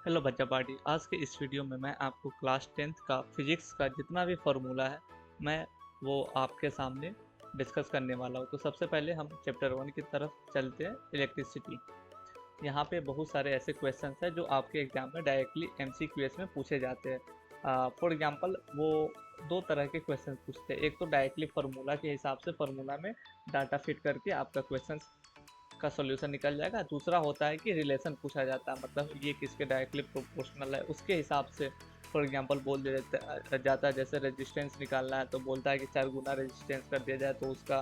Hello बच्चा party. आज के इस वीडियो में मैं आपको क्लास 10th का फिजिक्स का जितना भी फार्मूला है मैं वो आपके सामने डिस्कस करने वाला हूँ। तो सबसे पहले हम चैप्टर 1 की तरफ चलते हैं, इलेक्ट्रिसिटी। यहाँ पे बहुत सारे ऐसे क्वेश्चंस हैं जो आपके एग्जाम में डायरेक्टली एमसीक्यूएस में पूछे जाते हैं। फॉर एग्जांपल वो दो तरह के क्वेश्चंस पूछते हैं। एक तो डायरेक्टली फार्मूला के हिसाब से फार्मूला में डाटा फिट करके आपका क्वेश्चन का सॉल्यूशन निकल जाएगा। दूसरा होता है कि रिलेशन पूछा जाता है, मतलब ये किसके डायरेक्टली प्रोपोर्शनल है उसके हिसाब से फॉर एग्जांपल बोल दिया जाता है। जैसे रेजिस्टेंस निकालना है तो बोलता है कि 4 गुना रेजिस्टेंस कर दिया जाए तो उसका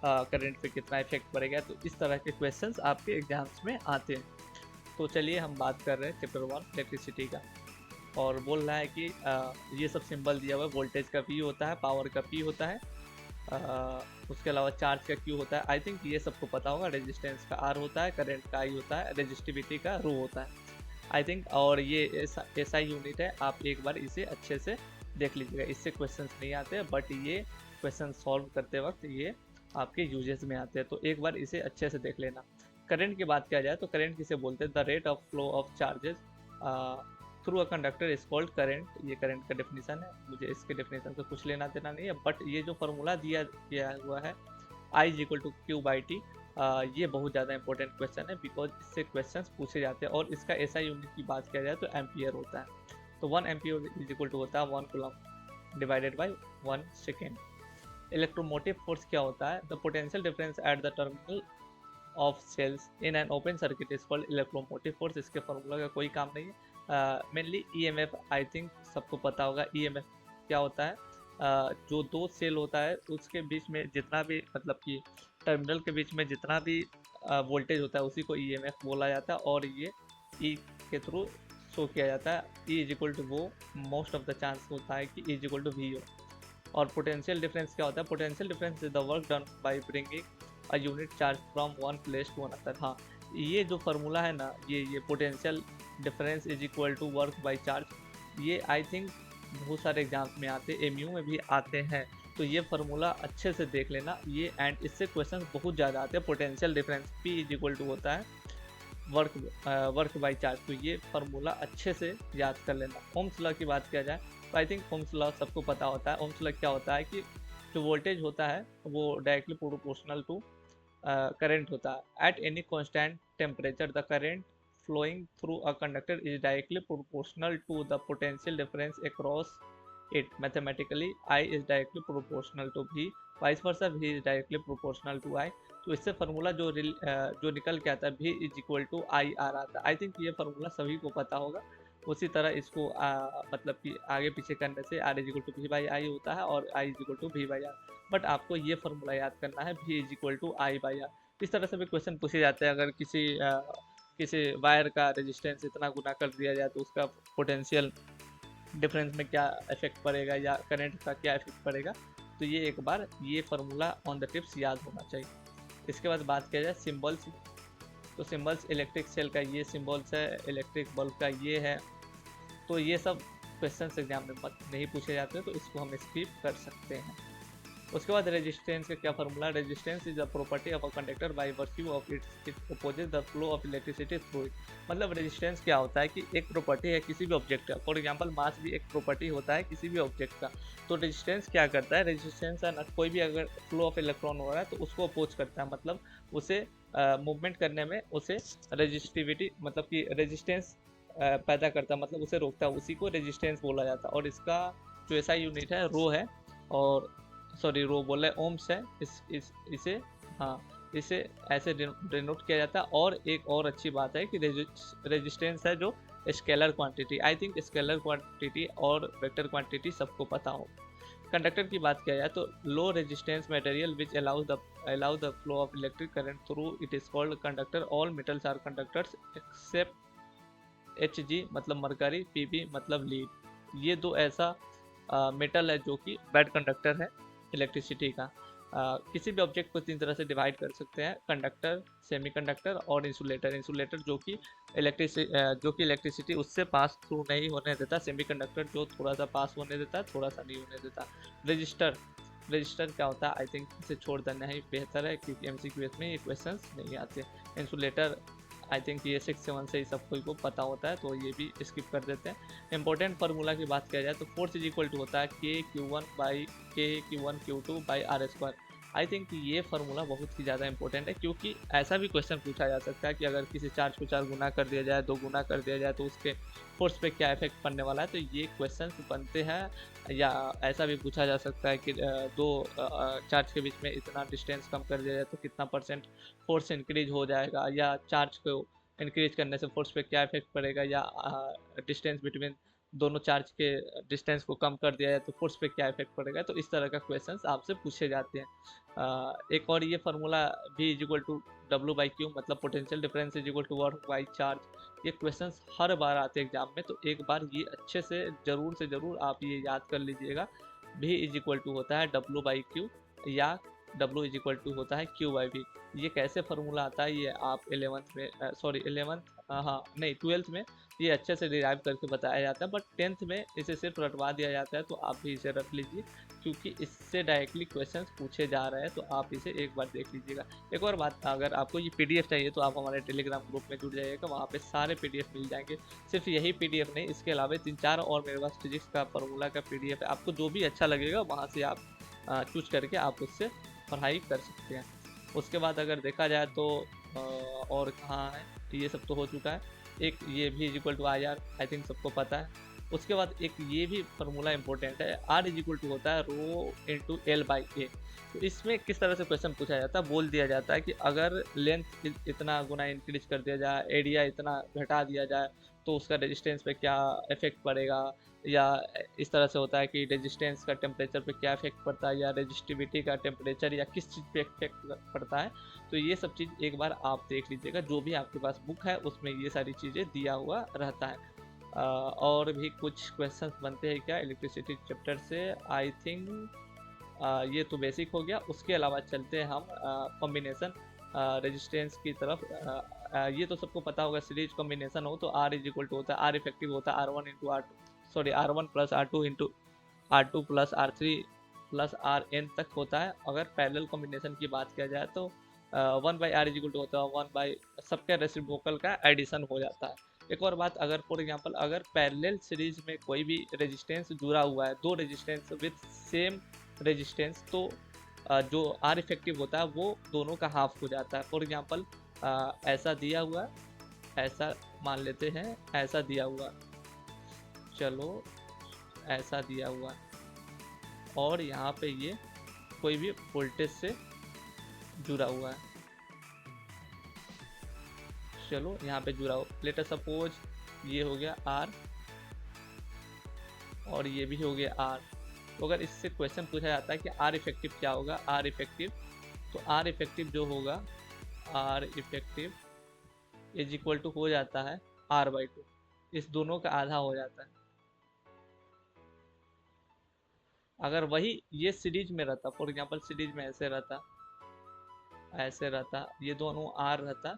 करंट पे कितना इफेक्ट पड़ेगा। तो इस तरह के क्वेश्चंस आपके एग्जाम्स में आते हैं। तो चलिए हम बात कर रहे हैं चैप्टर 1 इलेक्ट्रिसिटी का। और बोल रहा है कि ये सब सिंबल दिया हुआ है। वोल्टेज का V होता है, पावर का P होता है, उसके अलावा चार्ज का Q होता है। आई थिंक ये सबको पता होगा। रेजिस्टेंस का R होता है, करंट का I होता है, रेजिस्टिविटी का रो होता है आई थिंक। और ये SI यूनिट है। आप एक बार इसे अच्छे से देख लीजिएगा। इससे क्वेश्चंस नहीं आते बट ये क्वेश्चन सॉल्व करते वक्त ये आपके यूजेस में आते हैं। तो एक बार इसे अच्छे से देख लेना। करंट की बात किया जाए तो करंट किसे बोलते हैं? The rate of flow of charges through a conductor is called current. ये करंट का डेफिनेशन है। मुझे इसके डेफिनेशन से कुछ लेना देना नहीं है, बट ये जो फार्मूला दिया गया हुआ है I is equal to Q by T, ये बहुत ज़्यादा इंपॉर्टेंट क्वेश्चन है बिकॉज इससे क्वेश्चंस पूछे जाते हैं। और इसका SI यूनिट की बात किया जाए तो एम्पियर होता है। तो 1 एम्पियर इज इक्वल टू होता है 1 coulomb divided by 1 second. Electromotive force क्या होता है? The potential difference at the terminal of cells in an open circuit is called electromotive force. इसके फार्मूला का कोई काम नहीं है। मेनली EMF आई थिंक सबको पता होगा। EMF क्या होता है? जो दो सेल होता है उसके बीच में जितना भी, मतलब कि टर्मिनल के बीच में जितना भी वोल्टेज होता है उसी को EMF बोला जाता है। और ये E के थ्रू शो किया जाता है। E इज इक्वल टू वो मोस्ट ऑफ द चांस होता है कि E is equal to V हो। और पोटेंशियल डिफरेंस क्या होता है? Potential difference is the work done by bringing a unit charge from one place to another. हाँ, ये जो फार्मूला है ना, ये potential difference is equal to work by charge, ये आई थिंक बहुत सारे एग्जाम्स में आते हैं, MU में भी आते हैं। तो ये फार्मूला अच्छे से देख लेना ये, एंड इससे क्वेश्चन बहुत ज़्यादा आते हैं। Potential difference P is equal to होता है वर्क बाई चार्ज। तो ये फार्मूला अच्छे से याद कर लेना। ओम्स लॉ की बात किया जाए तो आई थिंक ओम्स लॉ सबको पता होता है। ओम्स लॉ क्या होता है कि जो वोल्टेज होता है वो डायरेक्टली प्रोपोर्शनल टू करंट होता है। At any constant temperature the current flowing through a conductor is directly proportional to the potential difference across it. Mathematically, I is directly proportional to V, vice versa V is directly proportional to I. तो इससे formula जो निकल के आता है V is equal to I R आता है। आई think ये फार्मूला सभी को पता होगा। उसी तरह इसको मतलब कि आगे पीछे करने से R is equal to V by I होता है और I is equal to V by R. But आपको ये फार्मूला याद करना है V is equal to I by R. इस तरह से भी क्वेश्चन पूछे जाते हैं। अगर किसी वायर का रेजिस्टेंस इतना गुना कर दिया जाए तो उसका पोटेंशियल डिफरेंस में क्या इफेक्ट पड़ेगा या करंट का क्या इफेक्ट पड़ेगा। तो ये एक बार ये फार्मूला ऑन द टिप्स याद होना चाहिए। इसके बाद बात किया जाए सिंबल्स। तो सिंबल्स, इलेक्ट्रिक सेल का ये सिंबल्स है, इलेक्ट्रिक बल्ब का ये है। तो ये सब क्वेश्चन एग्जाम में नहीं पूछे जाते, तो इसको हम स्किप कर सकते हैं। उसके बाद रेजिस्टेंस का क्या formula? Resistance is the property of a conductor by virtue of it opposes the flow of electricity through it. मतलब रेजिस्टेंस क्या होता है कि एक प्रॉपर्टी है किसी भी ऑब्जेक्ट का। फॉर एग्जांपल मास भी एक प्रॉपर्टी होता है किसी भी ऑब्जेक्ट का। तो रेजिस्टेंस क्या करता है? रेजिस्टेंस है ना, कोई भी अगर फ्लो ऑफ इलेक्ट्रॉन हो रहा है तो उसको अपोज करता है, मतलब उसे मूवमेंट करने में उसे रेजिस्टिविटी, मतलब कि रेजिस्टेंस पैदा करता है, मतलब उसे रोकता है। उसी को रेजिस्टेंस बोला जाता है। और इसका जो SI यूनिट है रो है, और सॉरी रो बोल रहे ओम्स है। इसे हाँ, इसे ऐसे डिनोट किया जाता है। और एक और अच्छी बात है कि रेजिस्टेंस है जो scalar quantity. I think scalar quantity और वेक्टर क्वांटिटी सबको पता हो। कंडक्टर की बात किया जाए तो low resistance material which allow the flow of electric current through it is called conductor. All metals are conductors except Hg मतलब मरकरी, Pb मतलब लीड। ये दो ऐसा मेटल है जो कि बैड कंडक्टर है इलेक्ट्रिसिटी का। किसी भी ऑब्जेक्ट को तीन तरह से डिवाइड कर सकते हैं: कंडक्टर, सेमीकंडक्टर और इंसुलेटर। इंसुलेटर जो कि इलेक्ट्रिसिटी उससे पास थ्रू नहीं होने देता। सेमीकंडक्टर जो थोड़ा सा पास होने देता, थोड़ा सा नहीं होने देता। रजिस्टर, रजिस्टर क्या होता है? आई थिंक इसे छोड़ देना ही बेहतर है क्योंकि MCQs में ये क्वेश्चंस नहीं आते। इंसुलेटर आई थिंक ये 6 7 से ही सब कोई को पता होता है, तो ये भी स्किप कर देते हैं। इंपॉर्टेंट फार्मूला की बात किया जाए तो फोर्स इज इक्वल टू होता है k q one by k q one q two by R square. I think ये फार्मूला बहुत ही ज़्यादा इंपॉर्टेंट है, क्योंकि ऐसा भी क्वेश्चन पूछा जा सकता है कि अगर किसी चार्ज को 4 गुना कर दिया जाए, 2 गुना कर दिया जाए, तो उसके फोर्स पे क्या इफेक्ट पड़ने वाला है। तो ये क्वेश्चन बनते हैं। या ऐसा भी पूछा जा सकता है कि दो चार्ज के बीच में इतना डिस्टेंस कम कर दिया जाए तो कितना % फोर्स इंक्रीज हो जाएगा, या चार्ज को इंक्रीज करने से फोर्स पे क्या इफेक्ट पड़ेगा, या डिस्टेंस बिटवीन दोनों चार्ज के डिस्टेंस को कम कर दिया जाए तो फोर्स पे क्या इफेक्ट पड़ेगा। तो इस तरह का क्वेश्चंस आपसे पूछे जाते हैं। एक और ये formula V is equal to W by Q, मतलब potential difference is equal to work by charge. ये क्वेश्चंस हर बार आते हैं एग्जाम में, तो एक बार ये अच्छे से ज़रूर आप ये याद कर लीजिएगा। V इज इक्वल टू होता है डब्ल्यू बाई क्यू, या W इज इक्वल टू होता है Q बाई V। ये कैसे फार्मूला आता है ये आप 11th में, सॉरी 11th, हाँ नहीं 12th में ये अच्छे से डिराइव करके बताया जाता है, बट 10th में इसे सिर्फ रटवा दिया जाता है। तो आप भी इसे रख लीजिए, क्योंकि इससे डायरेक्टली क्वेश्चंस पूछे जा रहे हैं, तो आप इसे एक बार देख लीजिएगा। एक और बात, अगर आपको ये PDF चाहिए तो आप हमारे टेलीग्राम ग्रुप में जुड़ जाइएगा, वहाँ पे सारे PDF मिल जाएंगे। सिर्फ यही PDF नहीं, इसके अलावा 3 4 और मेरे पास फिजिक्स का फार्मूला का PDF है। आपको जो भी अच्छा लगेगा वहाँ से आप चूज करके आप उससे पढ़ाई कर सकते हैं। उसके बाद अगर देखा जाए तो और कहाँ है, ये सब तो हो चुका है। एक ये भी is equal to I R, I think सबको पता है। उसके बाद एक ये भी फार्मूला इंपॉर्टेंट है, आर इज इक्वल टू होता है rho into L by A. तो इसमें किस तरह से क्वेश्चन पूछा जाता है, बोल दिया जाता है कि अगर लेंथ इतना गुना इंक्रीज कर दिया जाए, एरिया इतना घटा दिया जाए, तो उसका रेजिस्टेंस पे क्या इफेक्ट पड़ेगा। या इस तरह से होता है कि रेजिस्टेंस का टेम्परेचर पे क्या इफेक्ट पड़ता है, या रेजिस्टिविटी का टेम्परेचर या किस चीज़ पे इफेक्ट पड़ता है। तो ये सब चीज़ एक बार आप देख लीजिएगा, जो भी आपके पास बुक है उसमें ये सारी चीज़ें दिया हुआ रहता है। और भी कुछ क्वेश्चंस बनते हैं क्या इलेक्ट्रिसिटी चैप्टर से, आई थिंक ये तो बेसिक हो गया। उसके अलावा चलते हैं हम कॉम्बिनेशन रेजिस्टेंस की तरफ। ये तो सबको पता होगा, सीरीज कॉम्बिनेशन हो तो आर इज इक्वल टू होता है, आर इफेक्टिव होता है R1 into R two, sorry R1 plus R2 into R2 plus R3 plus Rn तक होता है। अगर पैरेलल कॉम्बिनेशन की बात किया जाए तो 1 by R is equal to होता है 1 बाई सबके रेसिप्रोकल का एडिशन हो जाता है। एक और बात, अगर फॉर एग्जांपल अगर पैरेलल सीरीज में कोई भी रेजिस्टेंस जुड़ा हुआ है, दो रेजिस्टेंस विथ सेम रेजिस्टेंस, तो जो आर इफेक्टिव होता है वो दोनों का हाफ हो जाता है। फॉर एग्जांपल ऐसा दिया हुआ, ऐसा मान लेते हैं, ऐसा दिया हुआ, चलो ऐसा दिया हुआ, और यहाँ पे ये कोई भी वोल्टेज से जुड़ा हुआ है, चलो यहाँ पे जुड़ा हो, लेट अस सपोज ये हो गया R और ये भी हो गया R। तो अगर इससे क्वेश्चन पूछा जाता है कि R इफेक्टिव क्या होगा, R इफेक्टिव, तो R इफेक्टिव जो होगा, R effective is equal to हो जाता है R/2, इस दोनों का आधा हो जाता है। अगर वही ये सीरीज में रहता, फॉर एग्जांपल सीरीज में ऐसे रहता, ऐसे रहता, ये दोनों R रहता,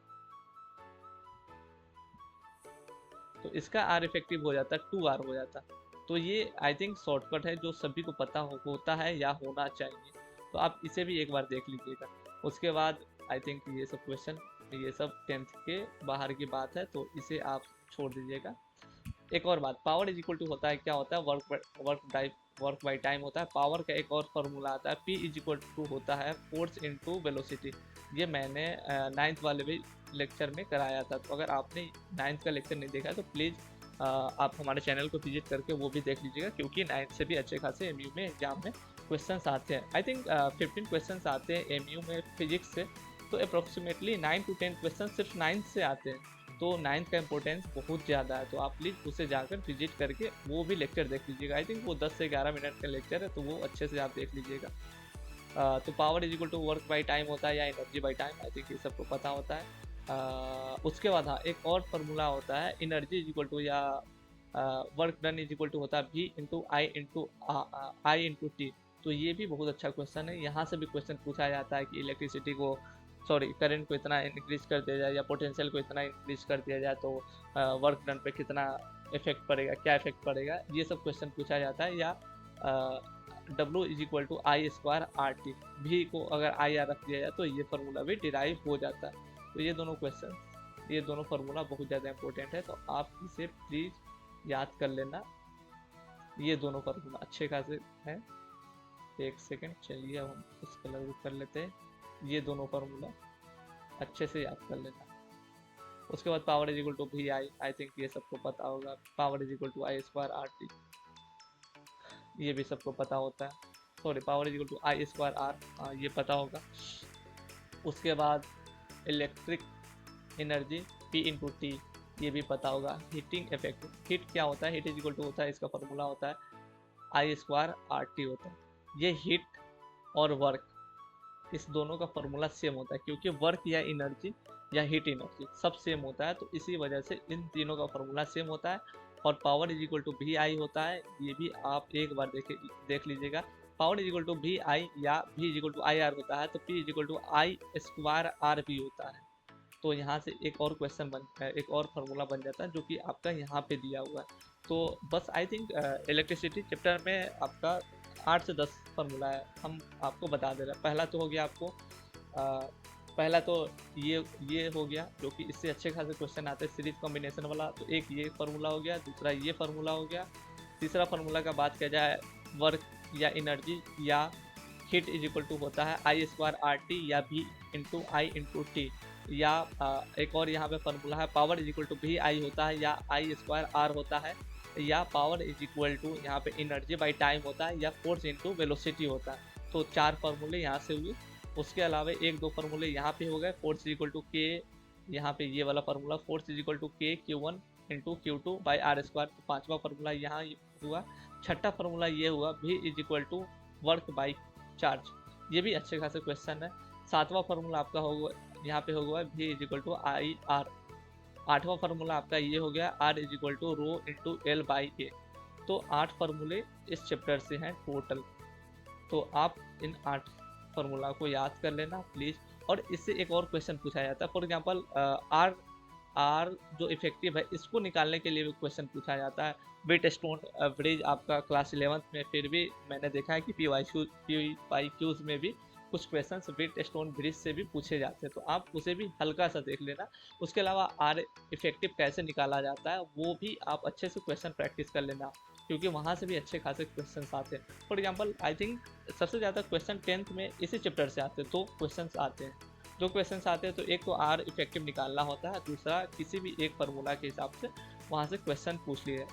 तो इसका R इफेक्टिव हो जाता, 2R हो जाता। तो ये आई थिंक शॉर्टकट है जो सभी को पता होता है या होना चाहिए, तो आप इसे भी एक बार देख लीजिएगा। उसके बाद आई थिंक ये सब क्वेश्चन, ये सब 10th के बाहर की बात है, तो इसे आप छोड़ दीजिएगा। एक और बात, पावर इज इक्वल टू होता है, क्या होता है, वर्क बाई टाइम होता है। पावर का एक और फार्मूला आता है, P इज इक्वल टू होता है फोर्स इनटू वेलोसिटी। ये मैंने 9th वाले भी लेक्चर में कराया था, तो अगर आपने 9th का लेक्चर नहीं देखा है तो प्लीज़ आप हमारे चैनल को विजिट करके वो भी देख लीजिएगा, क्योंकि 9th से भी अच्छे खासे MU में एग्जाम में क्वेश्चंस आते हैं। आई थिंक 15 क्वेश्चंस आते हैं MU में फिजिक्स से, तो अप्रोक्सीमेटली 9 to 10 क्वेश्चन सिर्फ 9th से आते हैं। तो 9th का इंपॉर्टेंस बहुत ज़्यादा है, तो आप प्लीज़ उसे जाकर विजिट करके वो भी लेक्चर देख लीजिएगा। आई थिंक वो 10 से 11 मिनट का लेक्चर है, तो वो अच्छे से आप देख लीजिएगा। तो power is equal to work by time होता है या energy by time, I think ये सबको पता होता है। उसके बाद हाँ, एक और फार्मूला होता है, एनर्जी इज इक्वल टू या work done is equal to होता है V into I into T. तो ये भी बहुत अच्छा क्वेश्चन है, यहाँ से भी क्वेश्चन पूछा जाता है कि इलेक्ट्रिसिटी को, सॉरी करंट को इतना इंक्रीज कर दिया जाए या पोटेंशियल को इतना इंक्रीज कर दिया जाए तो वर्क डन पे कितना इफेक्ट पड़ेगा, क्या इफेक्ट पड़ेगा, ये सब क्वेश्चन पूछा जाता है। या W is equal to I square R T, भी को अगर आई आर रख दिया जाए तो ये फार्मूला भी डिराइव हो जाता है। तो ये दोनों क्वेश्चन ये दोनों फार्मूला बहुत ज़्यादा इंपॉर्टेंट है, तो आप इसे प्लीज़ याद कर लेना। ये दोनों फार्मूला अच्छे खासे हैं। एक सेकंड, चलिए अब हम इस कलर को कर लेते हैं। ये दोनों फार्मूला अच्छे से याद कर लेना। उसके बाद power is equal to V I think ये सबको पता होगा। Power is equal to I square R T, ये भी सबको पता होता है। Sorry, power is equal to I square R, ये पता होगा। उसके बाद electric energy P into T, ये भी पता होगा। हीटिंग इफेक्ट, हीट क्या होता है, हीट इज इक्वल टू होता है, इसका फॉर्मूला होता है आई स्क्वायर आर टी होता है। ये हीट और वर्क, इस दोनों का फॉर्मूला सेम होता है, क्योंकि वर्क या एनर्जी या हीट एनर्जी सब सेम होता है, तो इसी वजह से इन तीनों का फॉर्मूला सेम होता है। और power is equal to V I होता है, ये भी आप एक बार देख लीजिएगा। Power is equal to V I या V is equal to I R होता है, तो P is equal to I square R भी होता है। तो यहाँ से एक और क्वेश्चन बनता है, एक और फार्मूला बन जाता है जो कि आपका यहाँ पे दिया हुआ है। तो बस आई थिंक इलेक्ट्रिसिटी चैप्टर में आपका 8 से 10 फार्मूला है, हम आपको बता दे रहे हैं। पहला तो हो गया आपको पहला तो ये हो गया, जो कि इससे अच्छे खासे क्वेश्चन आते हैं सीरीज कॉम्बिनेशन वाला। तो एक ये फार्मूला हो गया, दूसरा ये फार्मूला हो गया। तीसरा फार्मूला का बात किया जाए, वर्क या एनर्जी या हीट इज इक्वल टू होता है आई स्क्वायर आर टी या V into I into T, या एक और यहाँ पे फार्मूला है power is equal to V I होता है या आई स्क्वायर आर होता है, या पावर इज इक्वल टू यहाँ पे एनर्जी बाई टाइम होता है, या फोर्स इंटू वेलोसिटी होता है। तो 4 फार्मूले यहाँ से हुए। उसके अलावा 1-2 फार्मूले यहाँ पे हो गए। फोर्स इज इक्वल टू के, यहाँ पे ये वाला formula force is equal to k Q1 into Q2 by R square. तो 5वां फार्मूला यहाँ हुआ। 6ठा फार्मूला ये हुआ V is equal to work by charge, ये भी अच्छे खासे क्वेश्चन है। 7वां फार्मूला आपका होगा यहाँ पे होगा V is equal to I R. 8वां फार्मूला आपका ये हो गया R is equal to rho into L by A. तो 8 फार्मूले इस चैप्टर से हैं टोटल। तो आप इन 8 फार्मूला को याद कर लेना प्लीज़। और इससे एक और क्वेश्चन पूछा जाता है, फॉर एग्जांपल आर जो इफेक्टिव है इसको निकालने के लिए भी क्वेश्चन पूछा जाता है। वेट स्टोन ब्रिज आपका क्लास 11th में, फिर भी मैंने देखा है कि पी वाई क्यूज में भी कुछ क्वेश्चन वेट स्टोन ब्रिज से भी पूछे जाते हैं, तो आप उसे भी हल्का सा देख लेना। उसके अलावा आर इफेक्टिव कैसे निकाला जाता है वो भी आप अच्छे से क्वेश्चन प्रैक्टिस कर लेना, क्योंकि वहाँ से भी अच्छे खासे क्वेश्चन आते हैं। फॉर एग्जांपल आई थिंक सबसे ज़्यादा क्वेश्चन 10th में इसी चैप्टर से आते हैं। 2 क्वेश्चन आते हैं, 2 क्वेश्चन आते हैं। तो एक तो आर इफेक्टिव निकालना होता है, दूसरा किसी भी एक फार्मूला के हिसाब से वहाँ से क्वेश्चन पूछ लिए।